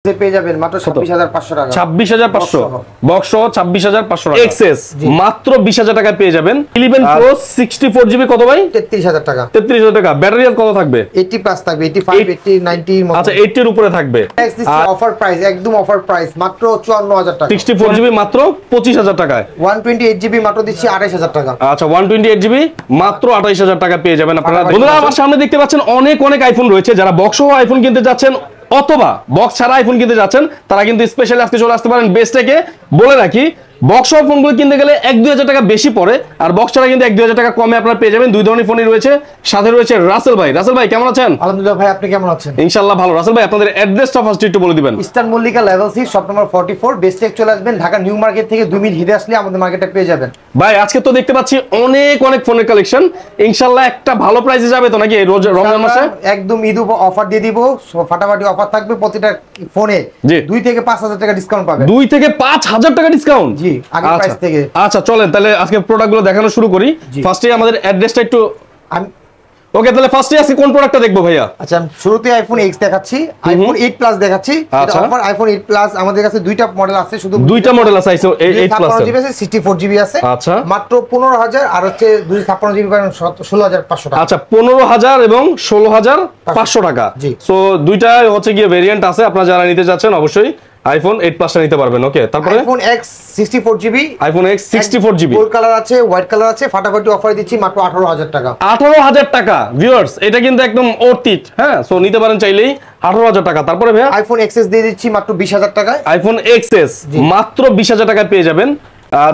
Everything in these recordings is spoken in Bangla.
পেয়ে যাবেন মাত্র 26500 টাকা। 26500 বক্স সহ 26500 টাকা। এক্সএস মাত্র 20000 টাকায় পেয়ে যাবেন। 11 প্রো 64GB কত ভাই? 33000 টাকা। 33000 টাকা। ব্যাটারি হেলথ কত থাকবে? 80 প্লাস থাকবে, 85 80 90 মত। আচ্ছা 80 এর উপরে থাকবে। অফার প্রাইস, একদম অফার প্রাইস, মাত্র 54000 টাকা। 64GB মাত্র 25000 টাকায়। 128GB মাত্র দিচ্ছি 28000 টাকা। আচ্ছা 128GB মাত্র 28000 টাকা পেয়ে যাবেন আপনারা। বন্ধুরা আমার সামনে দেখতে পাচ্ছেন অনেক আইফোন রয়েছে। যারা বক্স সহ আইফোন কিনতে যাচ্ছেন অথবা বক্স ছাড়া আইফোন কিনতে যাচ্ছেন তারা কিন্তু স্পেশালি আজকে চলে আসতে পারেন বেস্ট টেকে। বলে রাখি বক্স সহ ফোনগুলো কিনতে গেলে 1-2000 টাকা বেশি পড়ে, আর বক্স ছাড়া কিন্তু 1-2000 টাকা কমে আপনারা পেয়ে যাবেন। দুই ধরনের ফোনই রয়েছে। সাথে রয়েছে রাসেল ভাই। রাসেল ভাই কেমন আছেন? আলহামদুলিল্লাহ ভাই, আপনি কেমন আছেন? ইনশাআল্লাহ ভালো। রাসেল ভাই আপনাদের অ্যাড্রেসটা ফার্স্ট একটু বলে দিবেন। Eastern Mallika level 6 shop number 44 best tech চলে আসবেন। ঢাকা নিউ মার্কেট থেকে 2 মিনিট হেঁটে আসলে আমাদের মার্কেটে পেয়ে যাবেন। ভাই আজকে তো দেখতে পাচ্ছি অনেক ফোনের কালেকশন। ইনশাআল্লাহ একটা ভালো প্রাইসে যাবে তো নাকি রমজান মাসে? একদম ঈদ অফার দিয়ে দিব, ফাটাফাটি অফার থাকবে। প্রতিটা ফোনে 2 থেকে 5000 টাকা ডিসকাউন্ট পাবেন। 2 থেকে 5000 টাকা ডিসকাউন্ট? জি, আগের প্রাইস থেকে। আচ্ছা চলেন তাহলে আজকে প্রোডাক্টগুলো দেখানো শুরু করি। ফার্স্টে আমাদের অ্যাড্রেসটা একটু ওকে, তাহলে ফার্স্টে আজকে কোন প্রোডাক্টটা দেখবো ভাইয়া? আচ্ছা শুরুতে আইফোন X দেখাচ্ছি, আইফোন 8 প্লাস দেখাচ্ছি। এটা অফার আইফোন 8 প্লাস আমাদের কাছে দুইটা মডেল আছে, শুধু দুইটা মডেল আছে আইফোন 8 প্লাস এর। 64GB আছে। আচ্ছা মাত্র 15000 আর হচ্ছে 256GB পাবেন 16500 টাকা। আচ্ছা 15000 এবং 16500 টাকা। সো দুইটা হচ্ছে গিয়ে ভেরিয়েন্ট আছে। আপনারা যারা নিতে যাচ্ছেন অবশ্যই আইফোন 8 প্লাসটা নিতে পারবেন। ওকে, তারপরে iPhone X 64GB, iPhone X 64GB gold colour আছে, হোয়াইট কালার আছে। ফাটাফাটি অফার দিচ্ছি মাত্র 18000 টাকা। 18000 টাকা ভিউয়ার্স, এটা কিন্তু একদম অর্থিত। হ্যাঁ, সো নিতে পারেন চাইলেই 18000 টাকা। তারপরে ভাইয়া আইফোন XS দিয়ে দিচ্ছি মাত্র 20000 টাকায়। আইফোন XS মাত্র 20000 টাকায় পেয়ে যাবেন।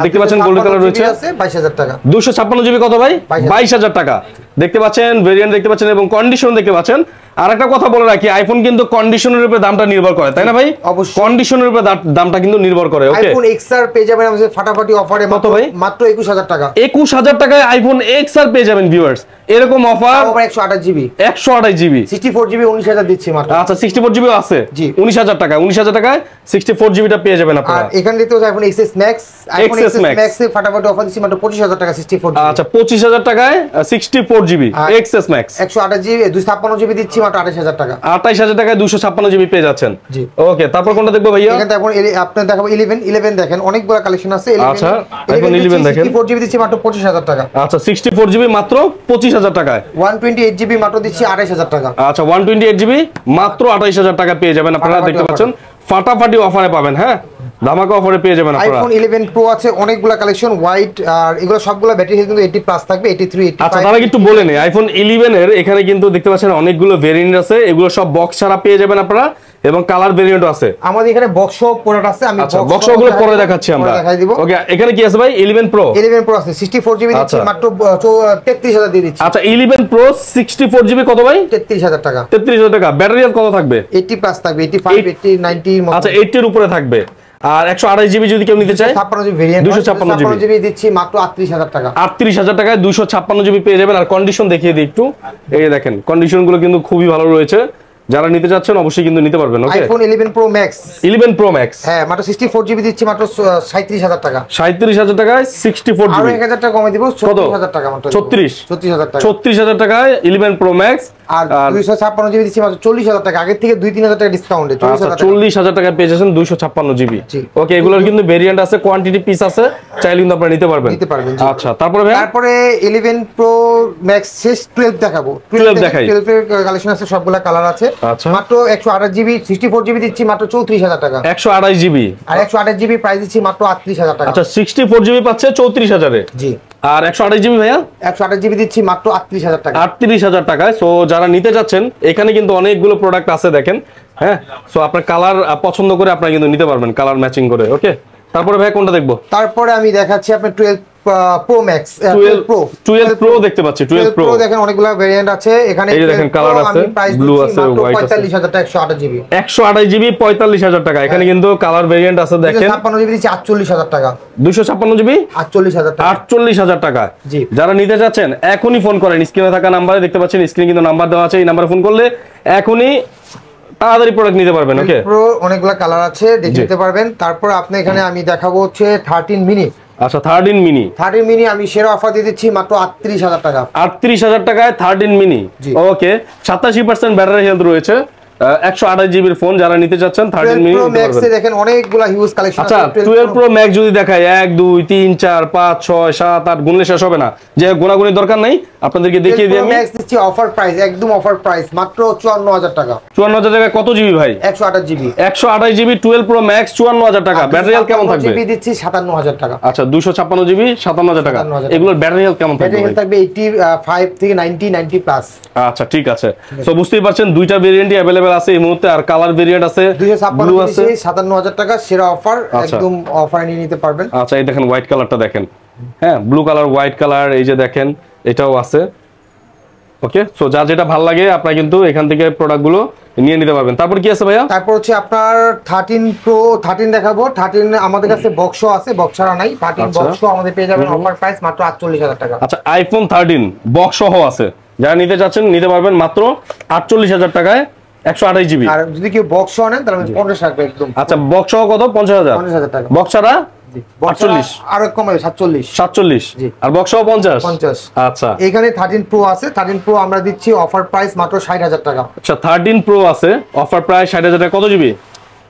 দেখতে পাচ্ছেন গোল্ড কালার রয়েছে, 22000 টাকা। 256GB কত ভাই? 22000 টাকা। দেখতে পাচ্ছেন ভেরিয়েন্ট দেখতে পাচ্ছেন এবং কন্ডিশন দেখতে পাচ্ছেন। আর একটা কথা বলে রাখি, আইফোন কিন্তু কন্ডিশনের উপরে দামটা নির্ভর করে, তাই না ভাই? অবশ্যই কন্ডিশনের উপরে দামটা কিন্তু নির্ভর করে। ওকে, আইফোন XR পেয়ে যাবেন আমাদের ফাটাফাটি অফারে কত ভাই? মাত্র 21000 টাকা। 21000 টাকায় আইফোন XR পেয়ে যাবেন ভিউয়ার্স। এরকম অফার 128GB 128GB 64GB 19000 দিচ্ছি মাত্র। আচ্ছা 64GB আছে 19000 টাকা। 19000 টাকায় 64GBটা পেয়ে যাবেন আপনারা। আর এখানে দেখতে পাচ্ছেন iPhone XS Max, iPhone XS Max এর ফাটাফাটি অফার দিচ্ছি মাত্র 25000 টাকা 64GB। আচ্ছা 25000 টাকায় 64GB XS Max 128GB 256GB দিচ্ছি মাত্র 28000 টাকা। 28000 টাকায় 256GB পেয়ে যাচ্ছেন। জি ওকে, তারপর কোনটা দেখবো ভাইয়া? এখানে এখন আপনি দেখাবো 11 দেখেন, অনেকগুলো কালেকশন আছে। আচ্ছা আইফোন 11 দেখেন, 64GB দিচ্ছি মাত্র 25000 টাকা। আচ্ছা 64GB মাত্র 25000 টাকায়। 128GB মাত্র দিচ্ছি 28000 টাকা। আচ্ছা 128GB মাত্র 28000 টাকা পেয়ে যাবেন আপনারা। দেখতে পাচ্ছেন ফাটাফাটি অফারে পাবেন। হ্যাঁ, ধামাকা অফারে পেয়ে যাবেন আপনারা। আইফোন 11 প্রো আছে, অনেকগুলো কালেকশন হোয়াইট, আর এগুলো সবগুলো ব্যাটারি হেলথ কিন্তু 80 প্লাস থাকবে, 83 85। আচ্ছা তারা একটু বলে নেই, আইফোন 11 এর এখানে কিন্তু দেখতে পাচ্ছেন অনেকগুলো ভেরিয়েন্ট আছে। এগুলো সব বক্স ছাড়া পেয়ে যাবেন আপনারা এবং কালার ভেরিয়েন্টও আছে। আমাদের এখানে বক্স প্রোডাক্ট আছে, আমি বক্স গুলো পরে দেখাচ্ছি আমরা। দেখাই দিব। ওকে, এখানে কি আছে ভাই? 11 প্রো আছে 64GB দিচ্ছি মাত্র 33000 দিয়ে দিচ্ছি। আচ্ছা 11 প্রো 64GB কত ভাই? 33000 টাকা। 33000 টাকা। ব্যাটারি হেলথ কত থাকবে? 80 প্লাস থাকবে, 85 80 90 মত। আচ্ছা 80 এর উপরে থাকবে। আর 128GB যদি কেউ নিতে চায় 256GB ভেরিয়েন্ট 256GB দিচ্ছি মাত্র 38000 টাকা। 38000 টাকায় 256GB পেয়ে যাবেন। আর কন্ডিশন দেখিয়ে দিই একটু, এই দেখেন কন্ডিশন গুলো কিন্তু খুবই ভালো রয়েছে। যারা নিতে যাচ্ছেন অবশ্যই কিন্তু নিতে পারবেন। Okay, iPhone 11 pro max 11 pro max হ্যাঁ মাত্র 64GB দিচ্ছি মাত্র 37000 টাকা। 37000 টাকায় 64GB। আর 1000 টাকা কমে দিব, 34000 টাকা মাত্র। 34000 টাকা। 34000 টাকায় 11 প্রো ম্যাক্স। আর 256GB দিচ্ছি মাত্র 40000 টাকা। আগে থেকে 2-3000 টাকা ডিসকাউন্টে 40000 টাকায় পেয়ে যাচ্ছেন 256GB। ওকে, এগুলোর কিন্তু ভেরিয়েন্ট আছে, কোয়ান্টিটি পিস আছে, চাইলে কিন্তু আপনারা নিতে পারবেন। আচ্ছা তারপরে ভাই? তারপরে 11 প্রো ম্যাক্স শেষ 12 দেখাবো। 12 দেখাই। 12 এর কালেকশন আছে, সবগুলা কালার আছে। আচ্ছা মাত্র 128GB 64GB দিচ্ছি মাত্র 34000 টাকা। 128GB আর 128GB প্রাইস দিচ্ছি মাত্র 38000 টাকা। আচ্ছা 64GB পাচ্ছে 34000 এ। জি। আর 128GB ভাইয়া? 128GB দিচ্ছি মাত্র 38000 টাকা। 38000 টাকায়। সো যারা নিতে যাচ্ছেন এখানে কিন্তু অনেকগুলো প্রোডাক্ট আছে দেখেন। হ্যাঁ, সো আপনার কালার পছন্দ করে আপনারা কিন্তু নিতে পারবেন, কালার ম্যাচিং করে। ওকে, তারপরে ভাই কোনটা দেখবো? তারপরে আমি দেখাচ্ছি আপনার 12 প্রো ম্যাক্স 12 প্রো দেখতে পাচ্ছি। 12 প্রো দেখেন অনেকগুলো ভেরিয়েন্ট আছে এখানে। এই যে দেখেন কালার আছে, ব্লু আছে, হোয়াইট আছে। 45000 টাকা 128GB। 128GB 45000 টাকা। এখানে কিন্তু কালার ভেরিয়েন্ট আছে দেখেন। 256GB দিচ্ছি 48000 টাকা। 256GB 48000 টাকা। 48000 টাকা। জি, যারা নিতে যাচ্ছেন এখনই ফোন করেন। স্ক্রিনে থাকা নাম্বারে দেখতে পাচ্ছেন, স্ক্রিনে কিন্তু নাম্বার দেওয়া আছে। এই নাম্বারে ফোন করলে এখনই তাড়াতাড়ি প্রোডাক্ট নিতে পারবেন। ওকে, প্রো অনেকগুলো কালার আছে, দেখে নিতে পারবেন। তারপর আপনি এখানে আমি দেখাবো হচ্ছে 13 মিনি। আচ্ছা 13 মিনি। 13 মিনি আমি সেরা অফার দিয়ে দিচ্ছি মাত্র 38000 টাকা। 38000 টাকায় 13 মিনি। ওকে, 87% ব্যাটারি হেলথ রয়েছে। 128 জিবির ফোন যারা নিতে চাচ্ছেন 13 মিনি প্রো ম্যাক্স এ দেখেন অনেকগুলা হিউজ কালেকশন আছে। আচ্ছা 12 প্রো ম্যাক্স যদি দেখায় 1 2 3 4 5 6 7 8 গুনলে শেষ হবে না, যে গোনাগুনির দরকার নাই, আপনাদেরকে দেখিয়ে দিই আমি। ম্যাক্স দিচ্ছি অফার প্রাইস, একদম অফার প্রাইস, মাত্র 54000 টাকা। 54000 টাকা কত জিবি ভাই? 128 জিবি। 128 জিবি 12 প্রো ম্যাক্স 54000 টাকা। ব্যাটারি হেলথ কেমন থাকবে? জিবি দিচ্ছি 57000 টাকা। আচ্ছা 256 জিবি 57000 টাকা। এগুলোর ব্যাটারি হেলথ কেমন থাকবে? ব্যাটারি হেলথ থাকবে 85 থেকে 90 প্লাস। আচ্ছা ঠিক আছে। সো বুঝতেই পারছেন দুইটা ভেরিয়েন্টই अवेलेबल আছে এই মুহূর্তে, আর কালার ভেরিয়েন্ট আছে 256 আছে 57000 টাকা সেরা অফার, একদম অফার নিয়ে নিতে পারবেন। আচ্ছা এই দেখেন হোয়াইট কালারটা দেখেন, হ্যাঁ ব্লু কালার হোয়াইট কালার, এই যে দেখেন এটাও আছে। ওকে, সো যার যেটা ভালো লাগে আপনারা কিন্তু এখান থেকে প্রোডাক্টগুলো নিয়ে নিতে পারবেন। তারপর কি আছে ভাইয়া? তারপর হচ্ছে আপনার 13 প্রো 13 দেখাবো। 13 আমাদের কাছে বক্সও আছে, বক্স ছাড়া নাই। 13 বক্সও আমাদের পেয়ে যাবেন অফার প্রাইস মাত্র 48000 টাকা। আচ্ছা আইফোন 13 বক্স সহ আছে, যারা নিতে চাচ্ছেন নিতে পারবেন মাত্র 48000 টাকায় 128 জিবি। আর যদি কেউ বক্স সহ নেন তাহলে 50 রাখবে একদম। আচ্ছা বক্স সহ কত? 50000 টাকা। বক্স ছাড়া 48, আর কম হবে 47। 47 আর বক্স সহ 50। আচ্ছা এখানে 13 প্রো আছে, 13 প্রো আমরা দিচ্ছি অফার প্রাইস মাত্র 60000 টাকা। আচ্ছা 13 প্রো আছে অফার প্রাইস 60000 টাকা। কত জিবি?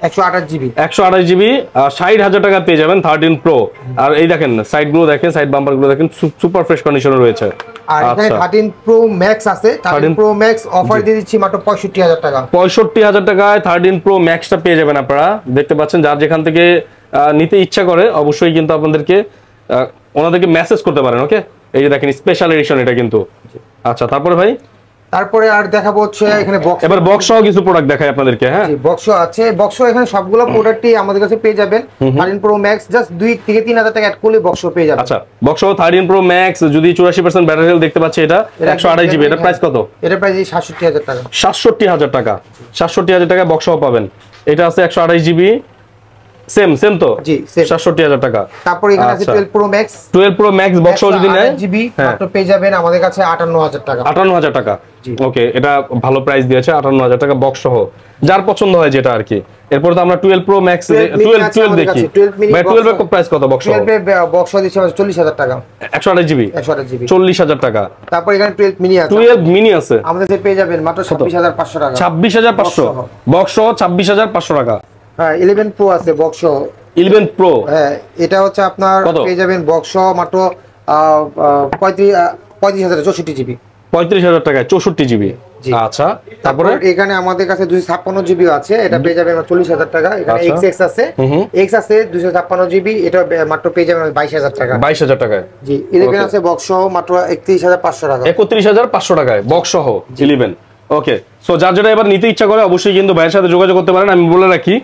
128 জিবি। 128 জিবি 60000 টাকা পেয়ে যাবেন 13 প্রো। আর এই দেখেন সাইড গুলো দেখেন, সাইড বাম্পার গুলো দেখেন সুপার ফ্রেশ কন্ডিশনে রয়েছে। আর এখানে 13 প্রো ম্যাক্স আছে, 13 প্রো ম্যাক্স অফার দিয়ে দিচ্ছি মাত্র 65000 টাকা। 65000 টাকায় 13 প্রো ম্যাক্সটা পেয়ে যাবেন আপনারা। দেখতে পাচ্ছেন যার যেখান থেকে নিতে ইচ্ছা করে অবশ্যই কিন্তু আপনাদেরকে ওনাদেরকে মেসেজ করতে পারেন। ওকে, এই যে দেখেন স্পেশাল এডিশন এটা কিন্তু। আচ্ছা তারপরে ভাই? তারপরে আর দেখাবো হচ্ছে এখানে বক্স। এবার বক্স সহ কিছু প্রোডাক্ট দেখাই আপনাদেরকে। হ্যাঁ বক্স আছে, বক্স এখানে সবগুলো প্রোডাক্টই আমাদের কাছে পেয়ে যাবেন। 13 প্রো ম্যাক্স জাস্ট 2 থেকে 3000 টাকা অ্যাড করলে বক্স পেয়ে যাবেন। আচ্ছা বক্স সহ 13 প্রো ম্যাক্স যদি 84% ব্যাটারি হেলথ দেখতে পাচ্ছি, এটা 128 জিবি, এটার প্রাইস কত? এটার প্রাইস 67000 টাকা। 67000 টাকা। 67000 টাকা বক্স সহ পাবেন। এটা আছে 128 জিবি, সেম তো? জি সেম 67000 টাকা। তারপর এখানে আছে 12 pro max. 12 pro max box সহ যদি নেয় জিবি মাত্র পেয়ে যাবেন আমাদের কাছে 58000 টাকা। 58000 টাকা। ওকে, এটা ভালো প্রাইস দিয়েছে 58000 টাকা বক্স সহ, যার পছন্দ হয় যেটা আর কি। এরপর তো আমরা 12 প্রো ম্যাক্স 12 দেখি ভাই। 12 এর প্রাইস কত বক্স সহ? 12 এর বক্স সহ দিচ্ছে 40000 টাকা। 128 জিবি 40000 টাকা। তারপর এখানে 12 মিনি আছে। 12 মিনি আছে আমাদের কাছে পেয়ে যাবেন মাত্র 26500 টাকা। 26500 বক্স সহ 26500 টাকা। হ্যাঁ 11 প্রো আছে বক্স সহ। 11 প্রো, হ্যাঁ এটা হচ্ছে আপনার পেয়ে যাবেন বক্স সহ মাত্র 35000 64 জিবি। 35000 টাকায় 64 জিবি। আচ্ছা তারপরে এখানে আমাদের কাছে 256 জিবি আছে, এটা পেয়ে যাবেন 40000 টাকা। এখানে XX আছে, X আছে 256 জিবি, এটা মাত্র পেয়ে যাবেন 22000 টাকা। 22000 টাকায়। জি 11 আছে বক্স সহ মাত্র 31500 টাকা। 31500 টাকায় বক্স সহ 11। ওকে, সো যার যেটা এবার নিতে ইচ্ছা করে অবশ্যই কিন্তু ভাইয়ের সাথে যোগাযোগ করতে পারেন। আমি বলে রাখি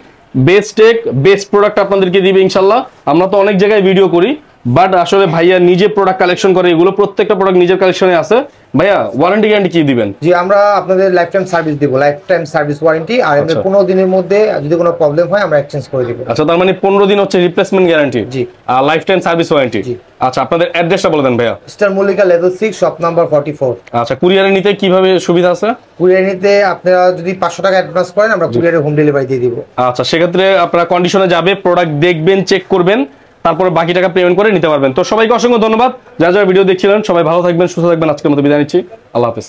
বেস্ট টেক বেস্ট প্রোডাক্ট আপনাদেরকে দিবে ইনশাআল্লাহ। আমরা তো অনেক জায়গায় ভিডিও করি, বাট আসলে ভাইয়া নিজে প্রোডাক্ট কালেকশন করে, এগুলো প্রত্যেকটা প্রোডাক্ট নিজের কালেকশনে আছে। ভাইয়া ওয়ারেন্টি গ্যারান্টি কি দিবেন? জি আমরা আপনাদের লাইফ টাইম সার্ভিস দেব, লাইফ টাইম সার্ভিস ওয়ারেন্টি। আর 15 দিনের মধ্যে যদি কোনো প্রবলেম হয় আমরা এক্সচেঞ্জ করে দেব। আচ্ছা তার মানে 15 দিন হচ্ছে রিপ্লেসমেন্ট গ্যারান্টি। জি আর লাইফ টাইম সার্ভিস ওয়ারেন্টি। আচ্ছা আপনাদের অ্যাড্রেসটা বলে দেন ভাইয়া। Star Mallika level 6 shop number 44। আচ্ছা কুরিয়ারে নিতে কিভাবে সুবিধা আছে? কুরিয়ারে নিতে আপনারা যদি 500 টাকা অ্যাডভান্স করেন আমরা কুরিয়ারে হোম ডেলিভারি দিয়ে দিব। আচ্ছা সেক্ষেত্রে আপনারা কন্ডিশনে যাবে, প্রোডাক্ট দেখবেন, চেক করবেন, তারপরে বাকি টাকা পেমেন্ট করে নিতে পারবেন। তো সবাইকে অসংখ্য ধন্যবাদ যারা যারা ভিডিও দেখছিলেন। সবাই ভালো থাকবেন, সুস্থ থাকবেন। আজকের মতো বিদায় নিচ্ছি। আল্লাহ হাফেজ।